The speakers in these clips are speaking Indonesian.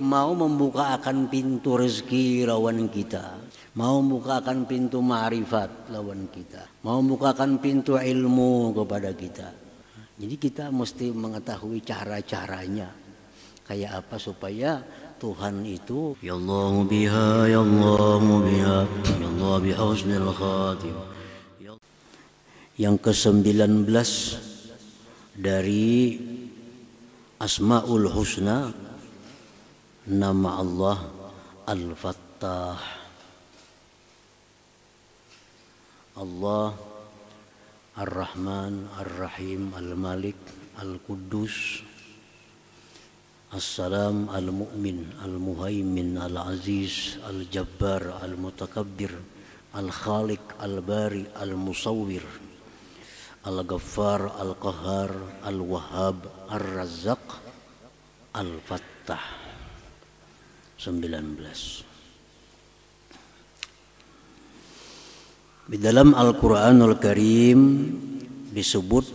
mau membukakan pintu rezeki lawan kita, mau membukakan pintu ma'rifat lawan kita, mau membukakan pintu ilmu kepada kita. Jadi kita mesti mengetahui cara-caranya kayak apa supaya Tuhan itu ya Allah biha ya Allah biha ya Allah biha husnul khatim. Yang ke-19 dari Asmaul Husna, nama Allah Al-Fattah. Allah Ar-Rahman, Ar-Rahim, Al-Malik, Al-Quddus, As-Salam, Al-Mu'min, Al-Muhaimin, Al-Aziz, Al-Jabbar, Al-Mutakabbir, Al-Khaliq, Al-Bari, Al-Musawwir, Al-Ghaffar, Al-Qahhar, Al-Wahhab, Ar-Razzaq, Al-Fattah. 19. Di dalam Al-Quranul Karim disebut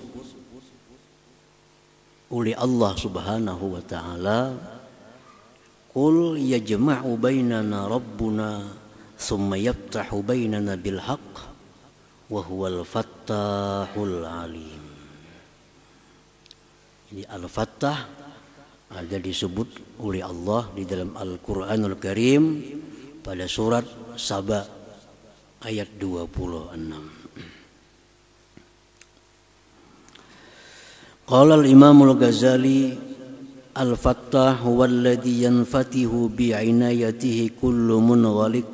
oleh Allah Subhanahu wa Ta'ala, "Qul yajma'u bainana rabbuna thumma yaftahu bainana bil haqq wa huwal fattahul alim." Jadi Al-Fattah ada disebut oleh Allah di dalam Al-Quranul Karim pada surat Saba ayat 26. Qala al-Imam al-Ghazali al-Fattah huwa alladhi yanfatihu bi'inayatihi kullu munghaliq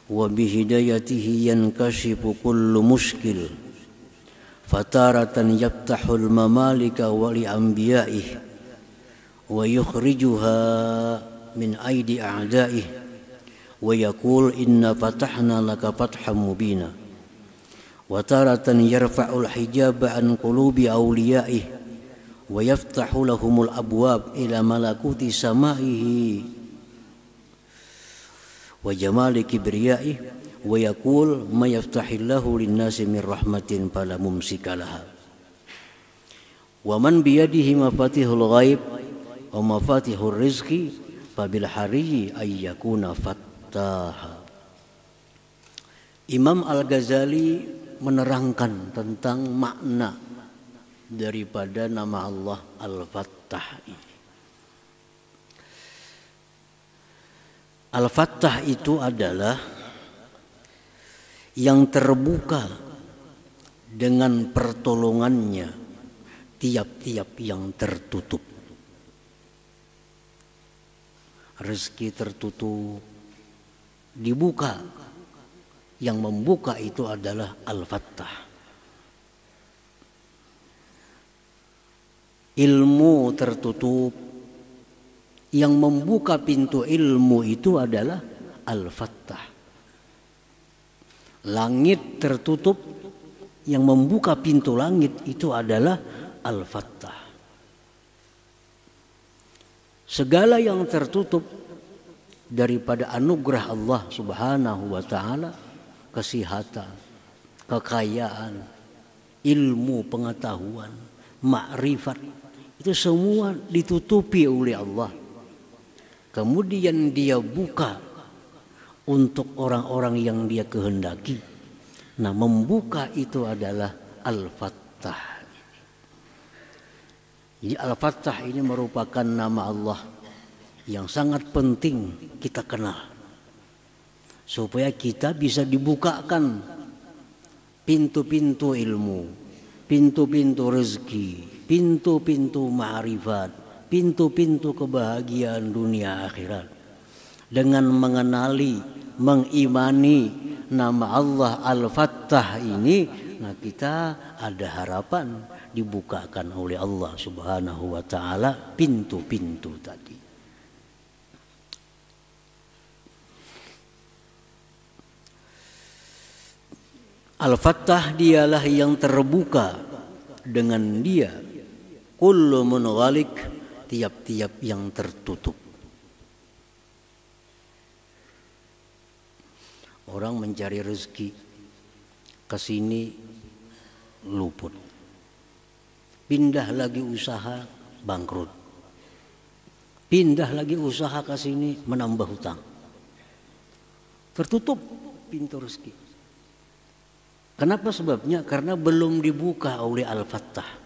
wa bihidayatihi yankashifu kullu mushkil fataratan yaftahul mamalika wa li anbiya'ihi wa yukhrijuha min aidi a'da'ihi wa yaqul inna fatahna laka fathan mubina wa taratan yarfa'ul hijaba an qulubi awliya'ihi wa yaftahu lahumul abwab ila malakuti sama'ihi wa jamali kibriya'ihi wa yaqul ma yaftahillahu lin-nasi min rahmatin fala mumsika laha wa man biyadihi mafatihul ghaib wa mafatihur rizqi fabil hariyyi ay yakuna Imam Al-Ghazali menerangkan tentang makna daripada nama Allah Al-Fattah ini. Al-Fattah itu adalah yang terbuka dengan pertolongannya tiap-tiap yang tertutup. Rezeki tertutup dibuka, yang membuka itu adalah Al-Fattah. Ilmu tertutup, yang membuka pintu ilmu itu adalah Al-Fattah. Langit tertutup, yang membuka pintu langit itu adalah Al-Fattah. Segala yang tertutup daripada anugerah Allah Subhanahu wa Ta'ala, kesehatan, kekayaan, ilmu, pengetahuan, makrifat, itu semua ditutupi oleh Allah. Kemudian dia buka untuk orang-orang yang dia kehendaki. Nah, membuka itu adalah Al-Fattah. Jadi Al-Fattah ini merupakan nama Allah yang sangat penting kita kenal supaya kita bisa dibukakan pintu-pintu ilmu, pintu-pintu rezeki, pintu-pintu ma'rifat, pintu-pintu kebahagiaan dunia akhirat. Dengan mengenali, mengimani nama Allah Al-Fattah ini, nah kita ada harapan dibukakan oleh Allah Subhanahu wa Ta'ala pintu-pintu tadi. Al-Fattah dialah yang terbuka, dengan dia kullu munghaliq, tiap-tiap yang tertutup. Orang mencari rezeki ke sini luput, pindah lagi usaha bangkrut, pindah lagi usaha ke sini, menambah hutang. Tertutup pintu rezeki. Kenapa sebabnya? Karena belum dibuka oleh Al-Fattah.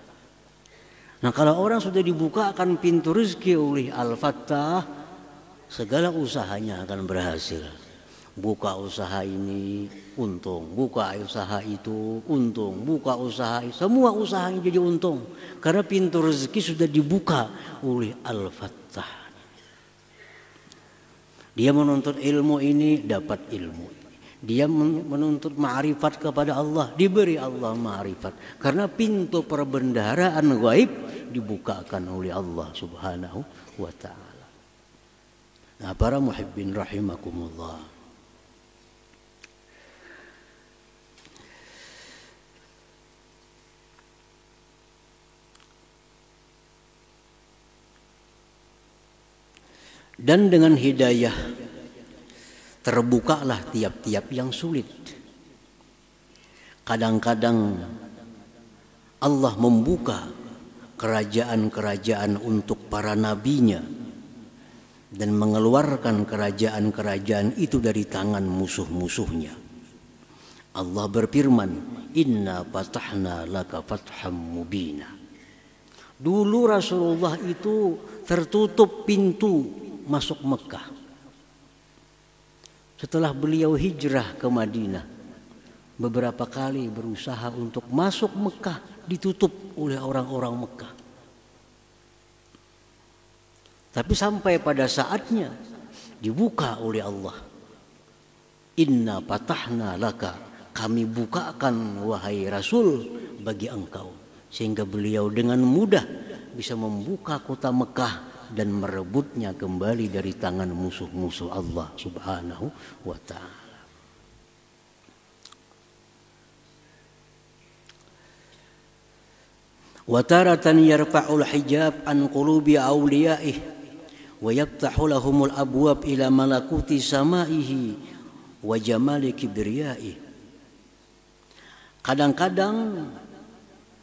Nah, kalau orang sudah dibukakan pintu rezeki oleh Al-Fattah, segala usahanya akan berhasil. Buka usaha ini untung, buka usaha itu untung, buka usaha itu, semua usahanya jadi untung. Karena pintu rezeki sudah dibuka oleh Al-Fattah. Dia menuntut ilmu ini, dapat ilmu. Dia menuntut ma'rifat kepada Allah, diberi Allah ma'rifat. Karena pintu perbendaharaan gaib dibukakan oleh Allah Subhanahu wa ta'ala. Nah, para muhibbin rahimakumullah. Dan dengan hidayah terbukalah tiap-tiap yang sulit. Kadang-kadang Allah membuka kerajaan-kerajaan untuk para nabinya dan mengeluarkan kerajaan-kerajaan itu dari tangan musuh-musuhnya. Allah berfirman, "Inna fatahna laka fatham mubina." Dulu Rasulullah itu tertutup pintu masuk Mekah. Setelah beliau hijrah ke Madinah, beberapa kali berusaha untuk masuk Mekah, ditutup oleh orang-orang Mekah. Tapi sampai pada saatnya dibuka oleh Allah. Inna fatahna laka, kami bukakan wahai Rasul bagi engkau. Sehingga beliau dengan mudah bisa membuka kota Mekah dan merebutnya kembali dari tangan musuh-musuh Allah Subhanahu wa ta'ala. Wa taratan yarfa'ul hijab an qulubi awliya'ih wa yaftahu lahumul abwab ila malakuti samaihi wa jamali kibriya'ih. Kadang-kadang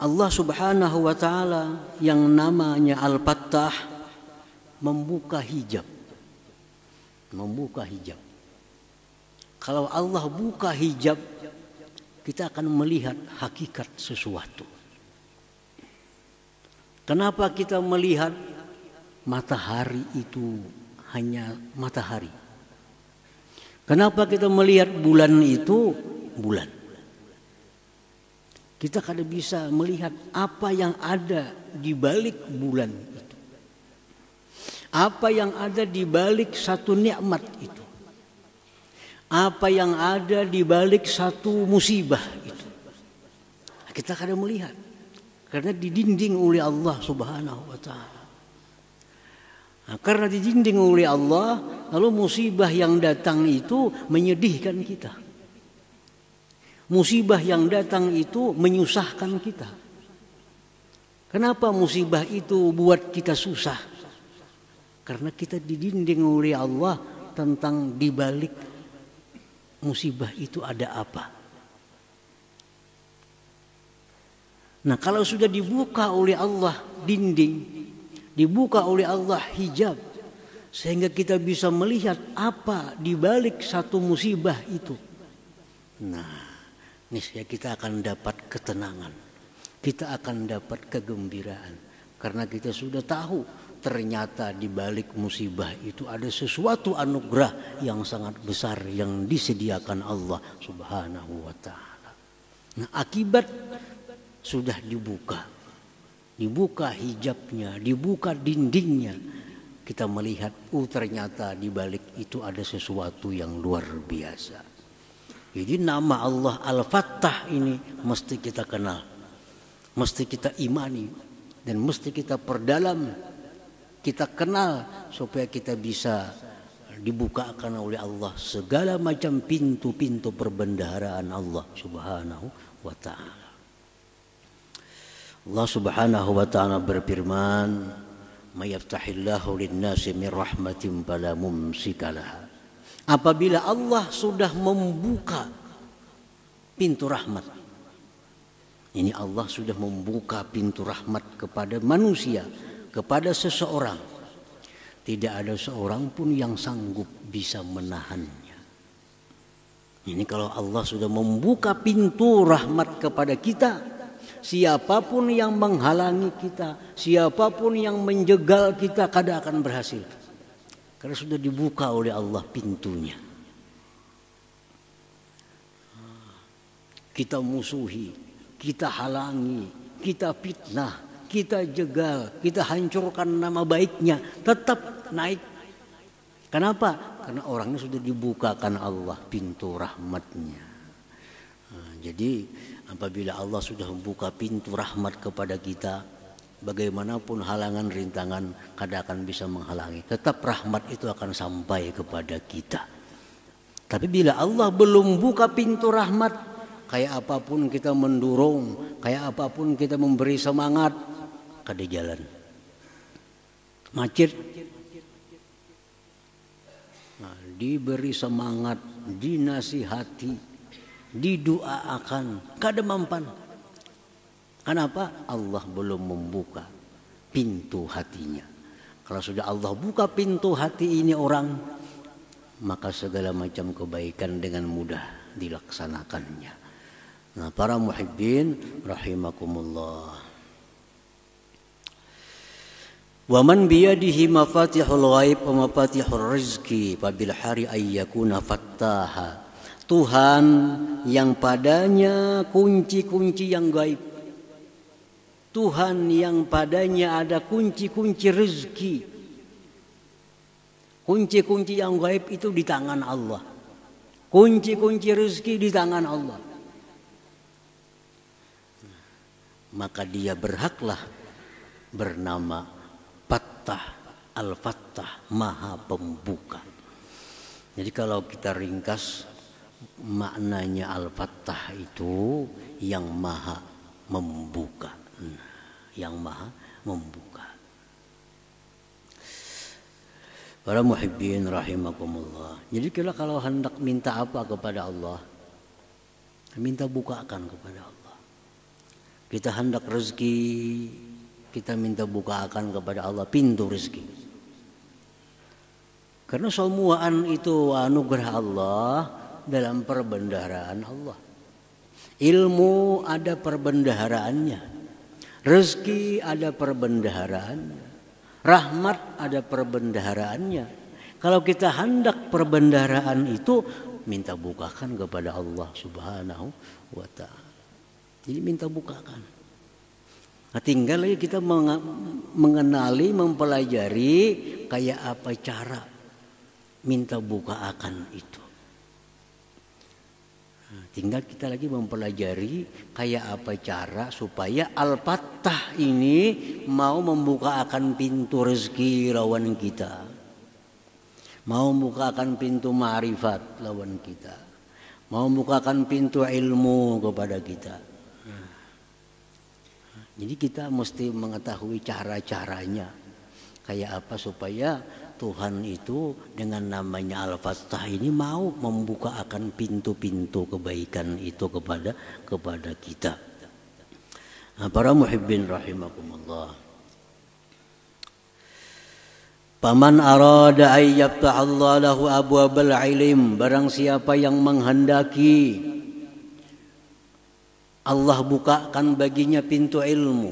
Allah Subhanahu wa ta'ala yang namanya Al-Fattah membuka hijab. Membuka hijab. Kalau Allah buka hijab, kita akan melihat hakikat sesuatu. Kenapa kita melihat matahari itu hanya matahari? Kenapa kita melihat bulan itu bulan? Kita kada bisa melihat apa yang ada di balik bulan itu. Apa yang ada di balik satu nikmat itu. Apa yang ada di balik satu musibah itu. Kita kada melihat. Karena didinding oleh Allah Subhanahu wa ta'ala. Nah, karena didinding oleh Allah, lalu musibah yang datang itu menyedihkan kita. Musibah yang datang itu menyusahkan kita. Kenapa musibah itu buat kita susah? Karena kita didinding oleh Allah tentang di balik musibah itu ada apa. Nah, kalau sudah dibuka oleh Allah dinding, dibuka oleh Allah hijab, sehingga kita bisa melihat apa di balik satu musibah itu. Nah, niscaya kita akan dapat ketenangan. Kita akan dapat kegembiraan. Karena kita sudah tahu ternyata di balik musibah itu ada sesuatu anugerah yang sangat besar yang disediakan Allah Subhanahu wa ta'ala. Nah, akibat sudah dibuka. Dibuka hijabnya, dibuka dindingnya. Kita melihat, ternyata di balik itu ada sesuatu yang luar biasa. Jadi nama Allah Al-Fattah ini mesti kita kenal. Mesti kita imani. Dan mesti kita perdalam, kita kenal supaya kita bisa dibukakan oleh Allah segala macam pintu-pintu perbendaharaan Allah Subhanahu wa ta'ala. Allah Subhanahu wa ta'ala berfirman, "May yaftahillahu lin-nasi min rahmatin fala mumsika laha." Apabila Allah sudah membuka pintu rahmat, ini Allah sudah membuka pintu rahmat kepada manusia, kepada seseorang. Tidak ada seorang pun yang sanggup bisa menahannya. Ini kalau Allah sudah membuka pintu rahmat kepada kita, siapapun yang menghalangi kita, siapapun yang menjegal kita, kada akan berhasil. Karena sudah dibuka oleh Allah pintunya. Kita musuhi, kita halangi, kita fitnah, kita jegal, kita hancurkan nama baiknya, tetap naik. Kenapa? Karena orangnya sudah dibukakan Allah pintu rahmatnya. Jadi apabila Allah sudah membuka pintu rahmat kepada kita, bagaimanapun halangan rintangan kada akan bisa menghalangi. Tetap rahmat itu akan sampai kepada kita. Tapi bila Allah belum buka pintu rahmat, kayak apapun kita mendorong, kayak apapun kita memberi semangat, kada jalan. Macet. Nah, diberi semangat, dinasihati, didoakan, kada mempan. Kenapa? Allah belum membuka pintu hatinya. Kalau sudah Allah buka pintu hati ini orang, maka segala macam kebaikan dengan mudah dilaksanakannya. Nah, para muhibbin rahimakumullah. Wa man biyadihi mafatihul ghaib wa mafatihur rizqi fabil hari ayyakuna fattaha. Tuhan yang padanya kunci-kunci yang gaib. Tuhan yang padanya ada kunci-kunci rezeki. Kunci-kunci yang gaib itu di tangan Allah. Kunci-kunci rezeki di tangan Allah. Maka dia berhaklah bernama Fattah, Al-Fattah, Maha Pembuka. Jadi kalau kita ringkas maknanya Al-Fattah itu yang Maha Membuka. Yang Maha Membuka. Para muhibbin rahimakumullah. Jadi kita kalau hendak minta apa kepada Allah, minta bukakan kepada Allah. Kita hendak rezeki, kita minta bukakan kepada Allah pintu rezeki. Karena semuaan itu anugerah Allah dalam perbendaharaan Allah. Ilmu ada perbendaharaannya, rezeki ada perbendaharaannya, rahmat ada perbendaharaannya. Kalau kita hendak perbendaharaan itu, minta bukakan kepada Allah Subhanahu wa ta'ala. Jadi minta bukakan. Nah, tinggal lagi kita mengenali, mempelajari kayak apa cara minta bukakan itu. Nah, tinggal kita lagi mempelajari kayak apa cara supaya Al-Fattah ini mau membukakan pintu rezeki lawan kita. Mau membukakan pintu ma'rifat lawan kita. Mau membukakan pintu ilmu kepada kita. Jadi kita mesti mengetahui cara-caranya. Kayak apa supaya Tuhan itu dengan namanya Al-Fattah ini mau membuka akan pintu-pintu kebaikan itu kepada kita. Nah, para muhibbin rahimakumullah. Paman arada ayyabta Allah lahu abwabal ilim. Barang siapa yang menghendaki Allah bukakan baginya pintu ilmu.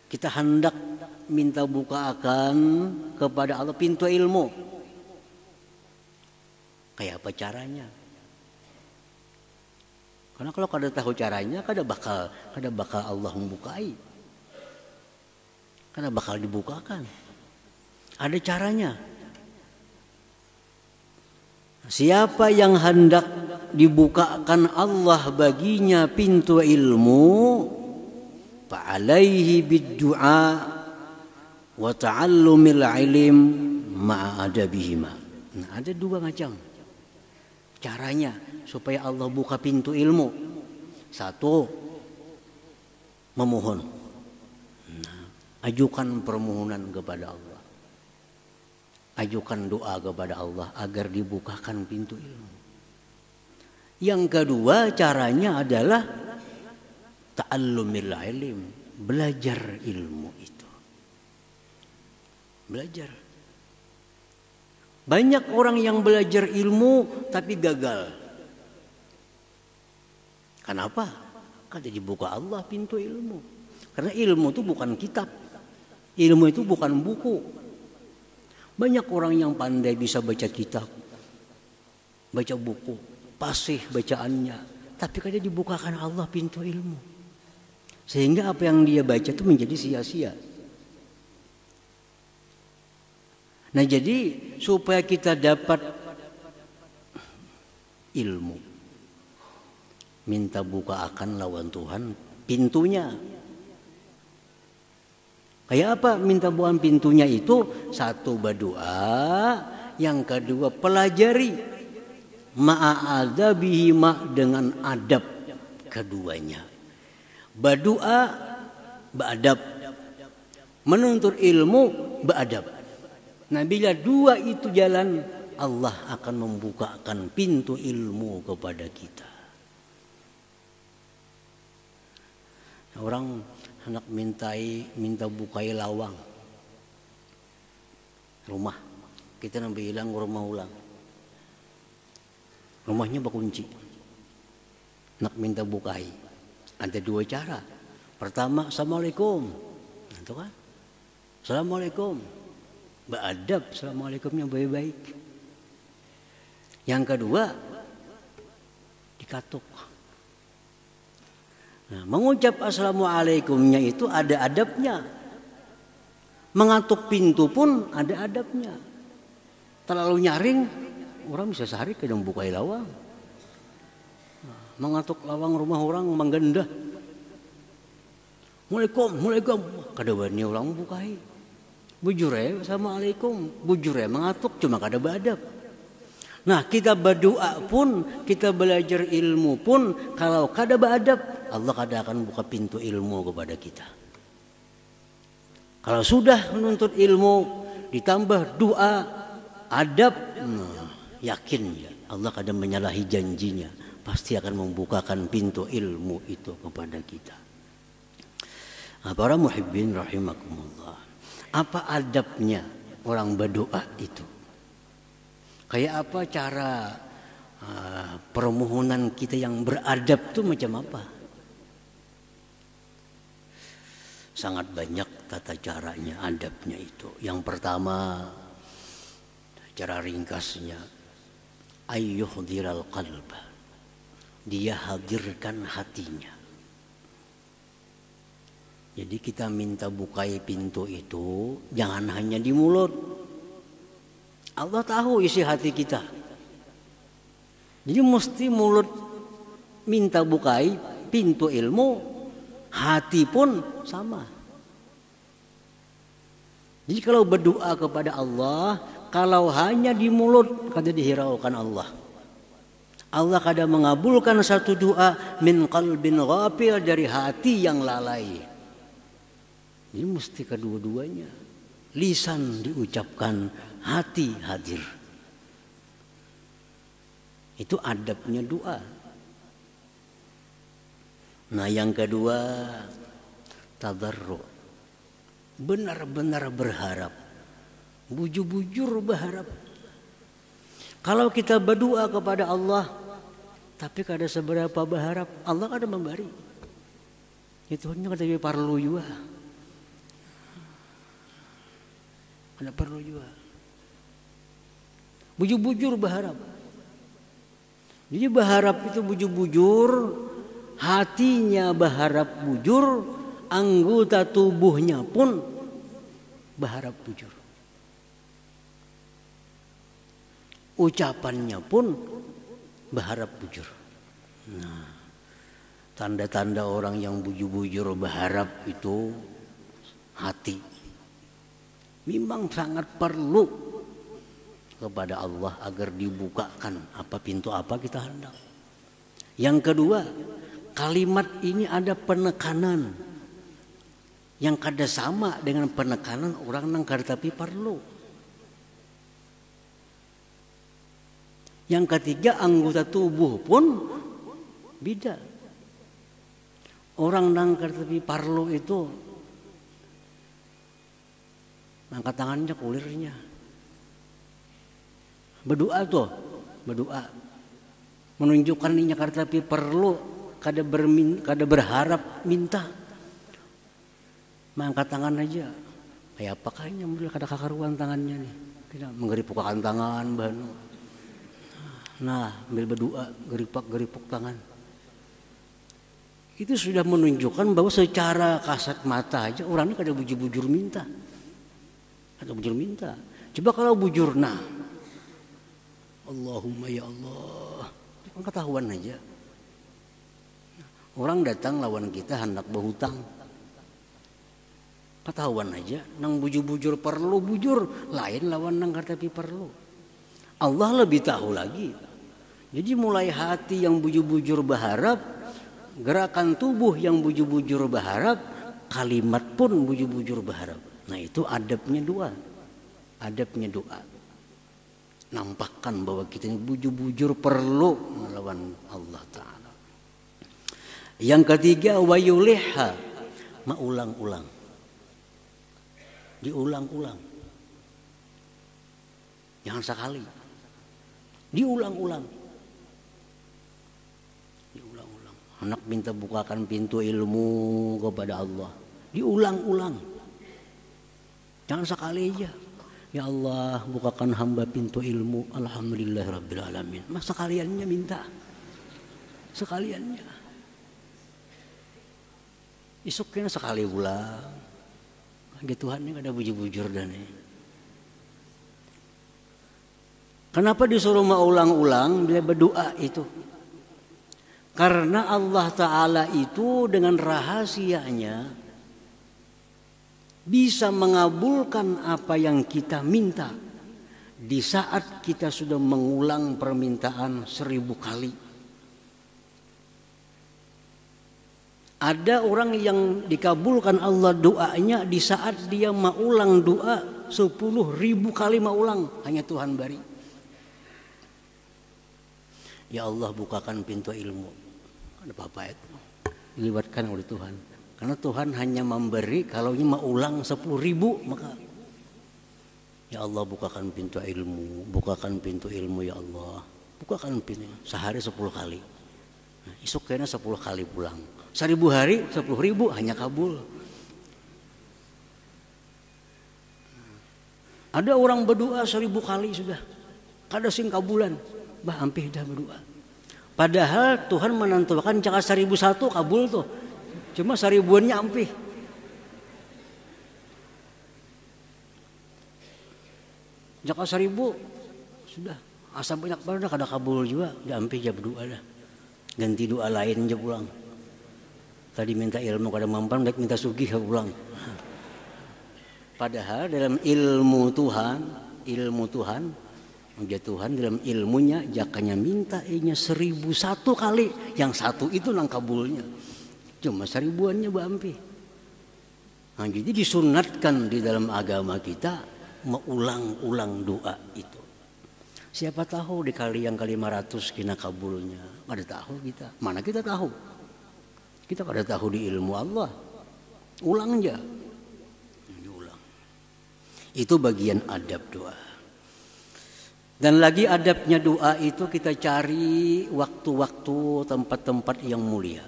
Kita hendak minta bukakan kepada Allah pintu ilmu. Kayak apa caranya? Karena kalau kada tahu caranya, kada bakal Allah membukai. Kada bakal dibukakan. Ada caranya. Siapa yang hendak dibukakan Allah baginya pintu ilmu, fa'alaihi bid-du'a wa ta'allumil ilm ma'a adabihima. Nah, ada dua macam caranya supaya Allah buka pintu ilmu. Satu, memohon. Nah, ajukan permohonan kepada Allah. Ajukan doa kepada Allah agar dibukakan pintu ilmu. Yang kedua caranya adalah ta'allumil ilm, belajar ilmu itu. Belajar. Banyak orang yang belajar ilmu tapi gagal. Kenapa? Karena dibuka Allah pintu ilmu. Karena ilmu itu bukan kitab. Ilmu itu bukan buku. Banyak orang yang pandai bisa baca kitab, baca buku, fasih bacaannya. Tapi karena dibukakan Allah pintu ilmu. Sehingga apa yang dia baca itu menjadi sia-sia. Nah jadi supaya kita dapat ilmu, minta buka akan lawan Tuhan pintunya. Kayak apa minta bukaan pintunya itu? Satu, berdoa. Yang kedua, pelajari ma'adabihi dengan adab keduanya. Berdoa, beradab. Menuntut ilmu, beradab. Nah bila dua itu jalan, Allah akan membukakan pintu ilmu kepada kita. Orang anak minta bukai lawang rumah, kita nanti bilang rumah ulang, rumahnya berkunci, nak minta bukai. Ada dua cara. Pertama, assalamualaikum, itu kan, assalamualaikum, beradab, assalamualaikumnya baik-baik. Yang kedua, dikatuk. Nah, mengucap assalamualaikumnya itu ada adabnya. Mengatuk pintu pun ada adabnya. Terlalu nyaring, orang bisa sehari kadang bukai lawang. Nah, mengatuk lawang rumah orang menggendah. Assalamualaikum, kadang orang bukai. Bujure, assalamualaikum. Bujure mengatuk cuma kada beradab. Nah kita berdoa pun, kita belajar ilmu pun, kalau kada beradab, Allah kada akan buka pintu ilmu kepada kita. Kalau sudah menuntut ilmu, ditambah doa, adab, yakin ya, Allah kada menyalahi janjinya, pasti akan membukakan pintu ilmu itu kepada kita. Nah, para muhibbin rahimakumullah, apa adabnya orang berdoa itu? Kayak apa cara permohonan kita yang beradab itu macam apa? Sangat banyak tata caranya, adabnya itu. Yang pertama, cara ringkasnya, ayyuhdiral qalba. Dia hadirkan hatinya. Jadi kita minta bukai pintu itu jangan hanya di mulut. Allah tahu isi hati kita. Jadi mesti mulut minta bukai pintu ilmu, hati pun sama. Jadi kalau berdoa kepada Allah, kalau hanya di mulut kada dihiraukan Allah. Allah kada mengabulkan satu doa min qalbin ghafil, dari hati yang lalai. Ini mesti kedua-duanya. Lisan diucapkan, hati hadir. Itu adabnya doa. Nah yang kedua, tadarru. Benar-benar berharap. Bujur-bujur berharap. Kalau kita berdoa kepada Allah, tapi kada seberapa berharap, Allah kada memberi. Itu hanya kada perlu juga. Kada perlu juga. Bujur-bujur berharap. Jadi berharap itu bujur-bujur, hatinya berharap bujur, anggota tubuhnya pun berharap bujur. Ucapannya pun berharap bujur. Nah, tanda-tanda orang yang bujur-bujur berharap itu hati. Memang sangat perlu kepada Allah agar dibukakan apa pintu apa kita hendak. Yang kedua, kalimat ini ada penekanan yang kada sama dengan penekanan orang nang kada tapi perlu. Yang ketiga, anggota tubuh pun beda. Orang nang kada tapi perlu itu Angkat tangannya kulirnya. Berdoa tuh, berdoa. Menunjukkan ninya tapi perlu kada berharap minta. Mangkat tangan aja. Kayak apa kayaknya model kada kakaruan tangannya nih. Kita menggeripukakan tangan banu. Nah, ambil berdoa, geripuk tangan. Itu sudah menunjukkan bahwa secara kasat mata aja orangnya kada bujur-bujur minta. Kada bujur minta. Coba kalau bujur, nah, Allahumma ya Allah, kan ketahuan aja. Orang datang lawan kita hendak berhutang, ketahuan aja. Nang bujur-bujur perlu bujur, lain lawan nang tapi perlu. Allah lebih tahu lagi. Jadi mulai hati yang bujur-bujur berharap, gerakan tubuh yang bujur-bujur berharap, kalimat pun bujur-bujur berharap. Nah itu adabnya doa. Adabnya doa. Nampakkan bahwa kita ini bujur-bujur perlu melawan Allah Ta'ala. Yang ketiga, wayulihha, maulang-ulang. Diulang-ulang. Jangan sekali. Diulang-ulang. Diulang-ulang. Anak minta bukakan pintu ilmu kepada Allah. Diulang-ulang. Jangan sekali aja. Ya Allah, bukakan hamba pintu ilmu. Alhamdulillahirrabbilalamin. Mas sekaliannya minta. Sekaliannya. Isuknya sekali ulang. Tuhan ini ada bujur-bujur dan ini. Kenapa disuruh mengulang-ulang bila berdoa itu? Karena Allah Ta'ala itu dengan rahasianya bisa mengabulkan apa yang kita minta di saat kita sudah mengulang permintaan 1000 kali. Ada orang yang dikabulkan Allah doanya di saat dia mengulang doa 10.000 kali mengulang, hanya Tuhan bari. Ya Allah, bukakan pintu ilmu. Ada apa-apa itu dilibatkan oleh Tuhan. Karena Tuhan hanya memberi kalau ini mengulang 10.000, maka ya Allah bukakan pintu ilmu, bukakan pintu ilmu ya Allah, bukakan pintu sehari 10 kali. Nah, isuk kena 10 kali pulang. 1000 hari 10.000 hanya kabul. Ada orang berdoa 1000 kali sudah, kada sing kabulan, bah ampih dah berdoa. Padahal Tuhan menentukan cara 1001 kabul tuh. Cuma 1000-annya ampih. Jaka 1000 sudah asa banyak banget kada kabul juga, udah ampih aja berdoa dah. Ganti doa lain aja pulang. Tadi minta ilmu kada mampan, baik minta sugih pulang. Padahal dalam ilmu Tuhan, dia Tuhan dalam ilmunya jakanya minta 1001 kali, yang satu itu nang kabulnya. Cuma 1000-annya bampi. Nah, jadi disunatkan di dalam agama kita mengulang-ulang doa itu. Siapa tahu di kali yang ke-500 kena kabulnya. Kada tahu kita. Mana kita tahu? Kita kada tahu di ilmu Allah. Ulang aja. Diulang. Itu bagian adab doa. Dan lagi adabnya doa itu kita cari waktu-waktu tempat-tempat yang mulia.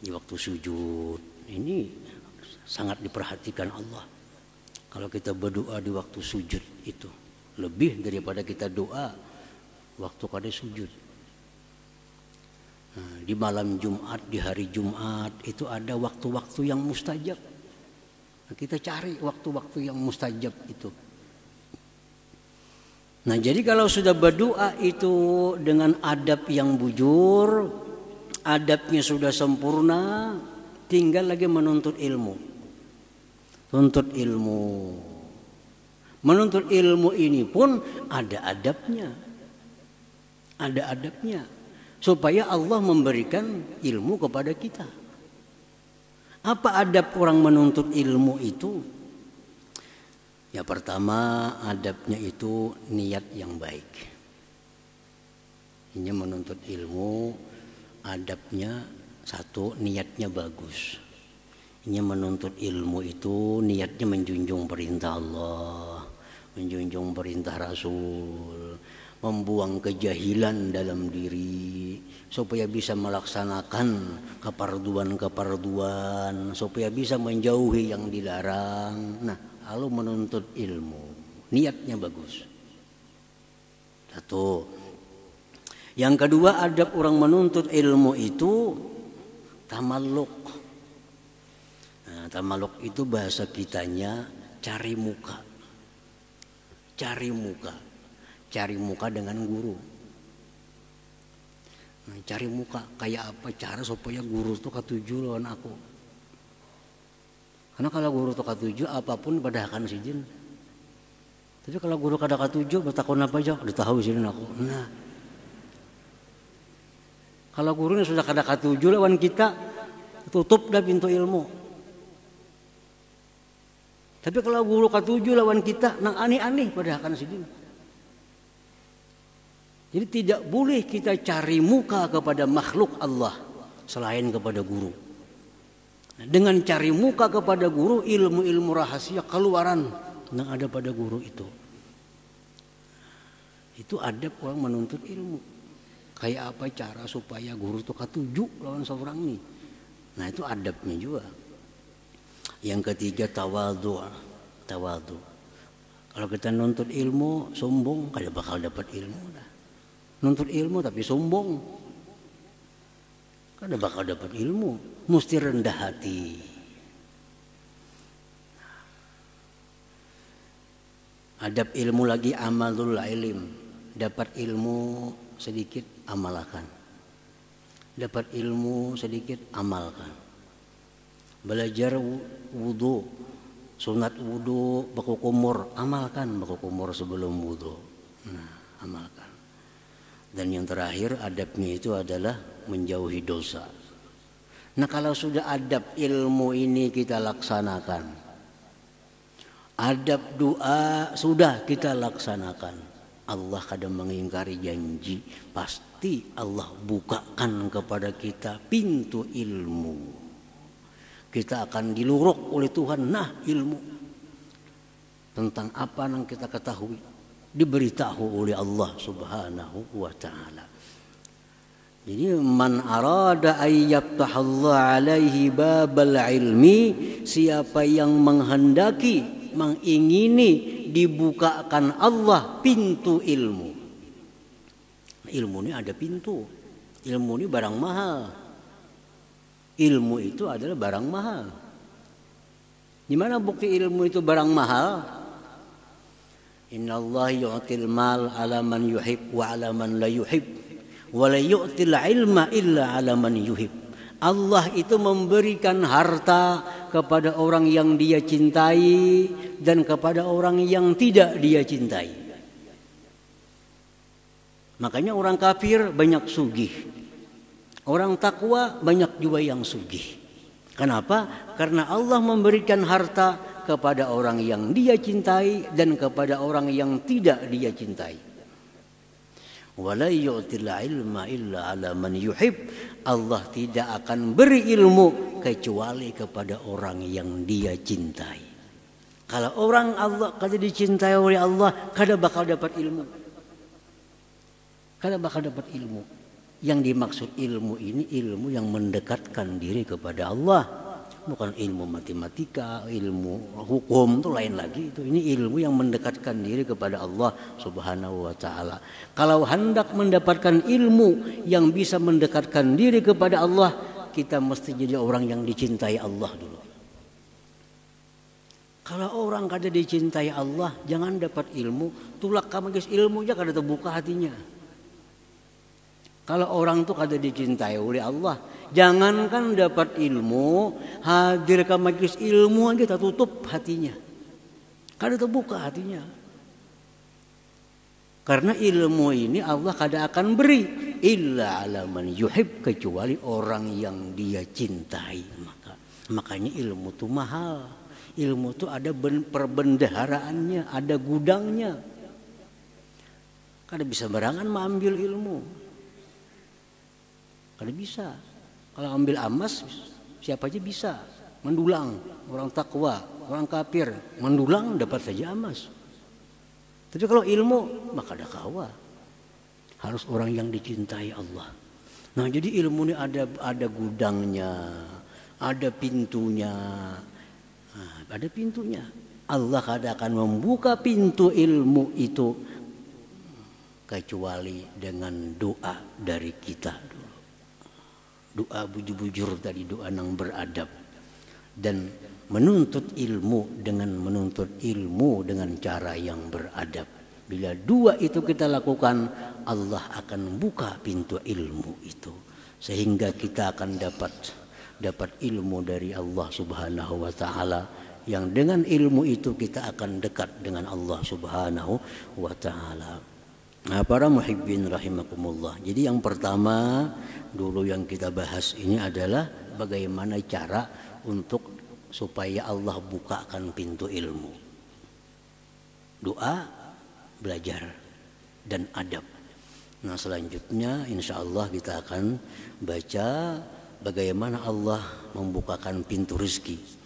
Di waktu sujud ini sangat diperhatikan Allah. Kalau kita berdoa di waktu sujud itu lebih daripada kita doa waktu kada sujud. Nah, di malam Jumat, di hari Jumat itu ada waktu-waktu yang mustajab. Nah, kita cari waktu-waktu yang mustajab itu. Nah, jadi kalau sudah berdoa itu dengan adab yang bujur, adabnya sudah sempurna, tinggal lagi menuntut ilmu. Tuntut ilmu. Menuntut ilmu ini pun ada adabnya. Ada adabnya. Supaya Allah memberikan ilmu kepada kita. Apa adab orang menuntut ilmu itu? Ya pertama adabnya itu niat yang baik. Ini menuntut ilmu. Adabnya satu, niatnya bagus. Ini menuntut ilmu itu niatnya menjunjung perintah Allah, menjunjung perintah Rasul, membuang kejahilan dalam diri supaya bisa melaksanakan keparduan, supaya bisa menjauhi yang dilarang. Nah, lalu menuntut ilmu, niatnya bagus. Satu. Yang kedua, adab orang menuntut ilmu itu tamalluk. Nah, tamalluk itu bahasa kitanya cari muka. Cari muka. Cari muka dengan guru. Nah, cari muka kayak apa cara supaya guru itu katuju lawan aku. Karena kalau guru itu katuju apapun pada akan sijin. Tapi kalau guru kada katuju bertakon apa aja udah tahu sini aku. Nah, kalau gurunya sudah kada katuju lawan kita, tutup dah pintu ilmu. Tapi kalau guru katuju lawan kita, nang aneh-aneh pada akan sini. Jadi tidak boleh kita cari muka kepada makhluk Allah selain kepada guru. Dengan cari muka kepada guru, ilmu-ilmu rahasia keluaran yang ada pada guru itu. Itu adab orang menuntut ilmu. Kayak apa cara supaya guru itu katuju lawan seorang ini. Nah, itu adabnya juga. Yang ketiga tawadhu. Tawadhu. Kalau kita nuntut ilmu sombong, kada bakal dapat ilmu dah. Nuntut ilmu tapi sombong, kada bakal dapat ilmu. Mesti rendah hati. Adab ilmu lagi amalul ilm. Dapat ilmu sedikit amalkan. Dapat ilmu sedikit amalkan. Belajar wudu, sunat wudu, baku kumur, amalkan baku kumur sebelum wudu. Nah, amalkan. Dan yang terakhir adabnya itu adalah menjauhi dosa. Nah, kalau sudah adab ilmu ini kita laksanakan, adab doa sudah kita laksanakan, Allah kadang mengingkari janji, pasti Allah bukakan kepada kita pintu ilmu. Kita akan diluruk oleh Tuhan, nah ilmu tentang apa yang kita ketahui diberitahu oleh Allah Subhanahu wa taala. Jadi man arada ayyaftahallahu alaihi babal ilmi, siapa yang menghendaki, mengingini dibukakan Allah pintu ilmu. Ilmu ini ada pintu. Ilmu ini barang mahal. Ilmu itu adalah barang mahal. Di mana bukti ilmu itu barang mahal? Inna Allah yu'til mal ala man yuhib wa ala man la yuhib wa la yu'til ilma illa ala man yuhib. Allah itu memberikan harta kepada orang yang dia cintai dan kepada orang yang tidak dia cintai. Makanya orang kafir banyak sugih. Orang takwa banyak juga yang sugih. Kenapa? Karena Allah memberikan harta kepada orang yang dia cintai dan kepada orang yang tidak dia cintai. Wala yu'til ilma illa ala man yuhib. Allah tidak akan beri ilmu kecuali kepada orang yang dia cintai. Kalau orang Allah kada dicintai oleh Allah, kada bakal dapat ilmu. Kada bakal dapat ilmu. Yang dimaksud ilmu ini ilmu yang mendekatkan diri kepada Allah. Bukan ilmu matematika, ilmu hukum itu lain lagi itu. Ini ilmu yang mendekatkan diri kepada Allah Subhanahu wa taala. Kalau hendak mendapatkan ilmu yang bisa mendekatkan diri kepada Allah, kita mesti jadi orang yang dicintai Allah dulu. Kalau orang kada dicintai Allah, jangan dapat ilmu, tulak kamagis ilmunya kada terbuka hatinya. Kalau orang itu kada dicintai oleh Allah, jangankan dapat ilmu, hadir ke majelis ilmu aja tertutup hatinya. Kada terbuka hatinya. Karena ilmu ini Allah kada akan beri illa ala man yuhib, kecuali orang yang dia cintai. Makanya ilmu itu mahal. Ilmu itu ada perbendaharaannya, ada gudangnya. Kada bisa barangan mengambil ilmu. Kada bisa. Kalau ambil emas siapa aja bisa. mendulang, orang takwa, orang kafir, mendulang dapat saja emas. Tapi kalau ilmu maka dakawa. Harus orang yang dicintai Allah. Nah, jadi ilmu ini ada gudangnya, ada pintunya. Nah, ada pintunya. Allah kadang akan membuka pintu ilmu itu kecuali dengan doa dari kita dulu. Doa bujur-bujur tadi, doa yang beradab. Dan menuntut ilmu dengan cara yang beradab. Bila dua itu kita lakukan, Allah akan buka pintu ilmu itu, sehingga kita akan dapat ilmu dari Allah Subhanahu wa taala, yang dengan ilmu itu kita akan dekat dengan Allah Subhanahu wa taala. Nah, para muhibbin rahimakumullah. Jadi yang pertama dulu yang kita bahas ini adalah bagaimana cara untuk supaya Allah bukakan pintu ilmu. Doa, belajar, dan adab. Nah, selanjutnya insya Allah kita akan baca bagaimana Allah membukakan pintu rezeki.